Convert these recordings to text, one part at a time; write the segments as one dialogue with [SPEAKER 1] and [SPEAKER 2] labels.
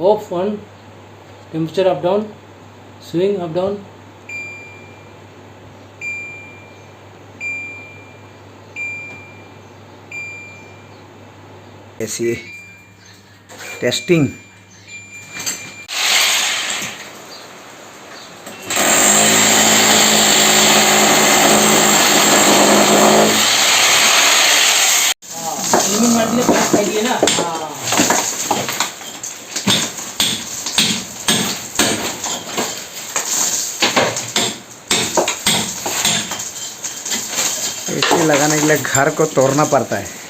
[SPEAKER 1] off on, temperature up down, swing up down.
[SPEAKER 2] AC testing.
[SPEAKER 1] Element मार दिए plus खाई दिए ना।
[SPEAKER 2] AC लगाने के लिए घर को तोड़ना पड़ता है।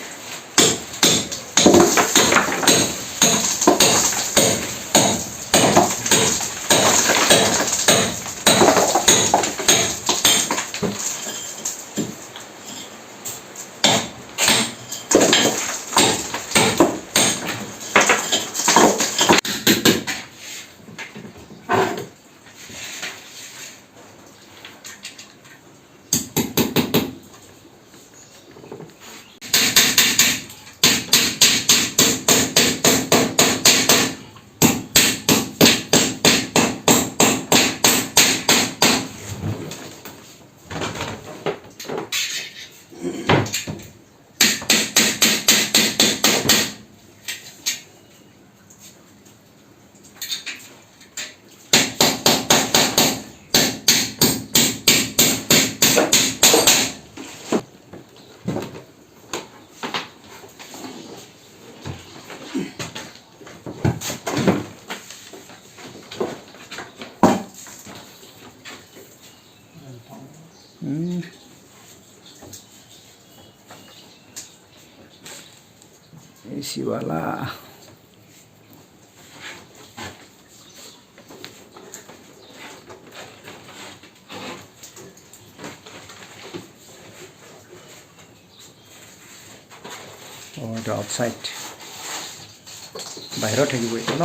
[SPEAKER 2] AC वाला और आउटसाइड बाहर থাকিব এইটো ন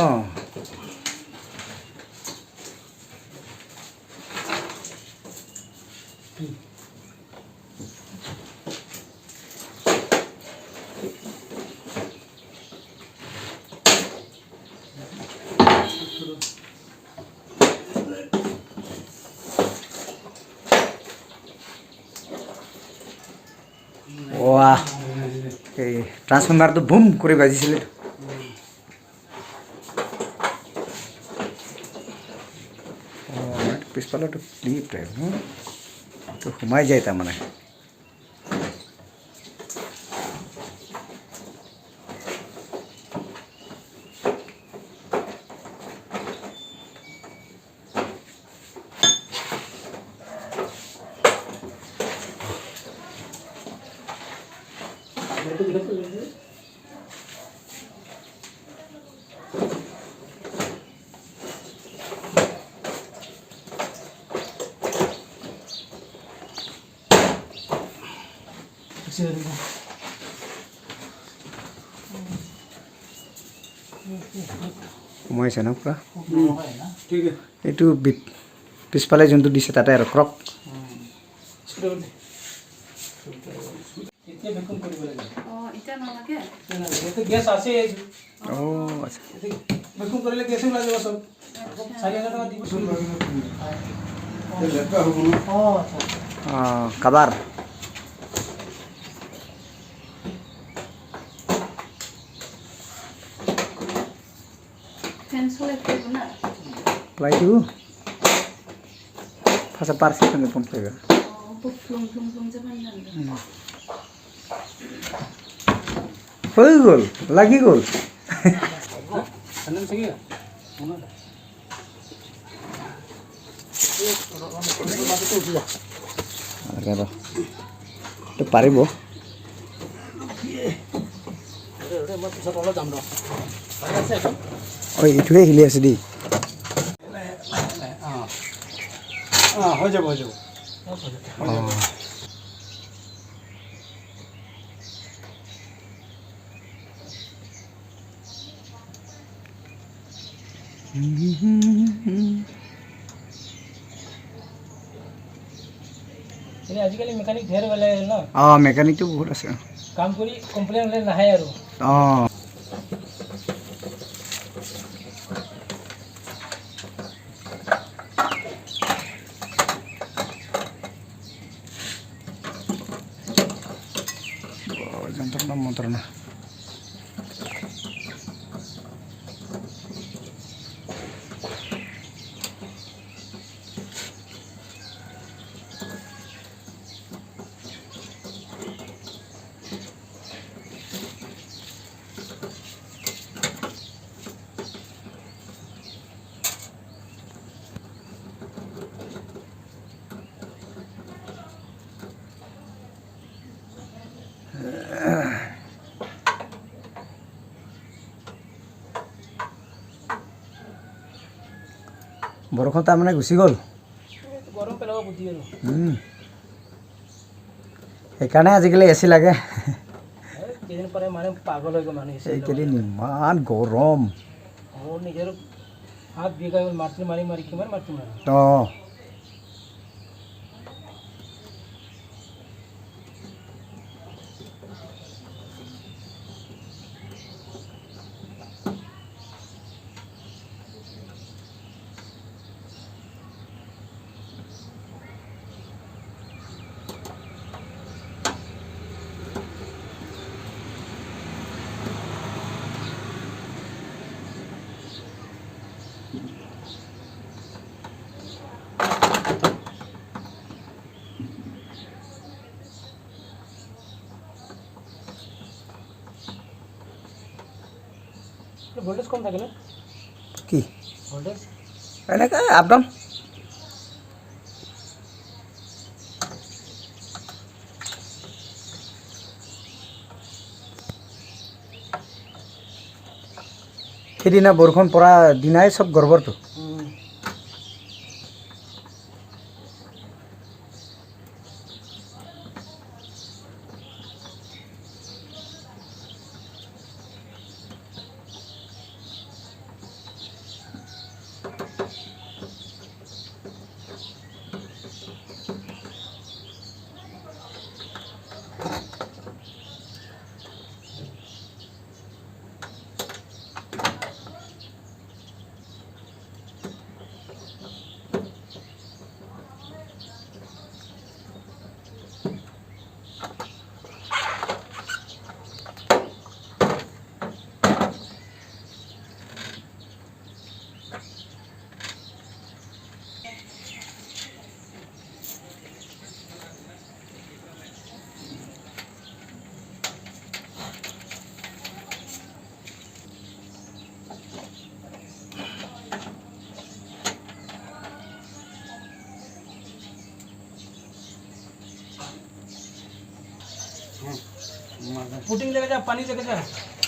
[SPEAKER 2] वाह এই ট্রান্সফর্মারটো বুম করে বাজিছিল পিছফালটো ক্লিপ টাইপ তো সোমাই যায় তাৰমানে সোমাইছে ন পুৰা এইটো পিছফালে যোনটো দিছে তাতে আৰু ক্ৰক কাবাৰ Play dulu. Fasa parsi kan pun play. Gol, lagi gol. Itu paribo. Oh, itu ya hilir sedih. हो যাব আজিকালি মেকানিক ঢেৰ বেলে ন মেকানিক তো বহুত আছে কাম কৰি কমপ্লেইন হলে নাহে আৰু যন্ত্রণা মন্ত্রণা বৰষুণ তাৰমানে গুচি গ'ল
[SPEAKER 1] গৰম পেলাব বুদ্ধি আৰু
[SPEAKER 2] সেইকাৰণে আজিকালি এচি লাগে
[SPEAKER 1] কেইদিন পাৰে মানে পাগল হৈ গ'ল মানুহ
[SPEAKER 2] এইকেইদিন ইমান গৰম
[SPEAKER 1] মোৰ নিজৰ হাত বিঘা মাটি মাৰি মাৰি কিমান মাটি মাৰি
[SPEAKER 2] অঁ
[SPEAKER 1] ভোল্টেজ কম থাকে না
[SPEAKER 2] কি
[SPEAKER 1] ভোল্টেজ
[SPEAKER 2] এনেকৈ আপ ডাউন সেইদিনা বৰষুণ পৰা দিনাই চব গৰ্বৰটো
[SPEAKER 1] पुटिंग लेके जा पानी लेके जा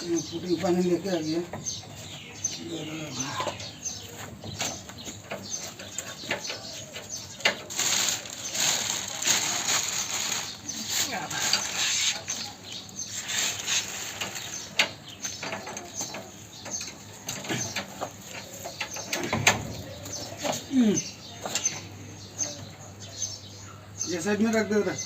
[SPEAKER 2] पुटिंग पानी लेके आ गया ये साइड में रख दे उधर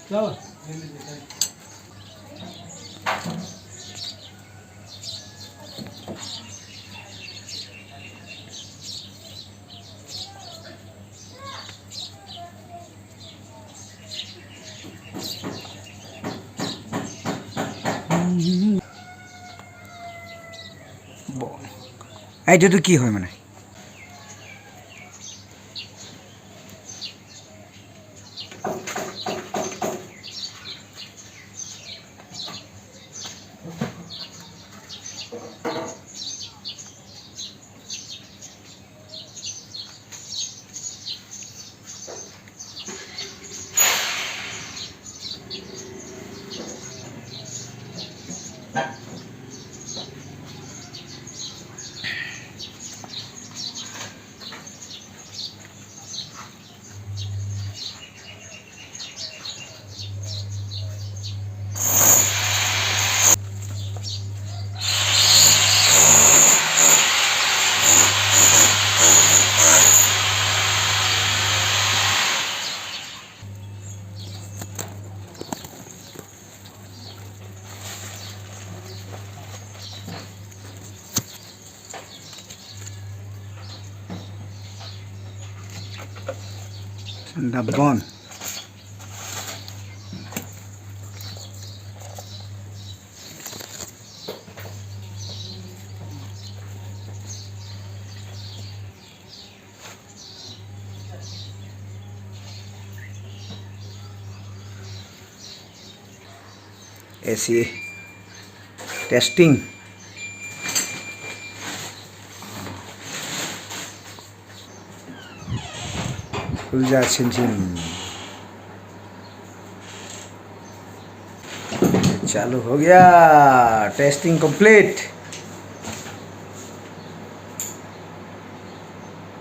[SPEAKER 1] क्या हुआ?
[SPEAKER 2] এইটো কি হয় মানে डब्बन ऐसी टेस्टिंग खुल जा छिन छिन चालू हो गया टेस्टिंग कंप्लीट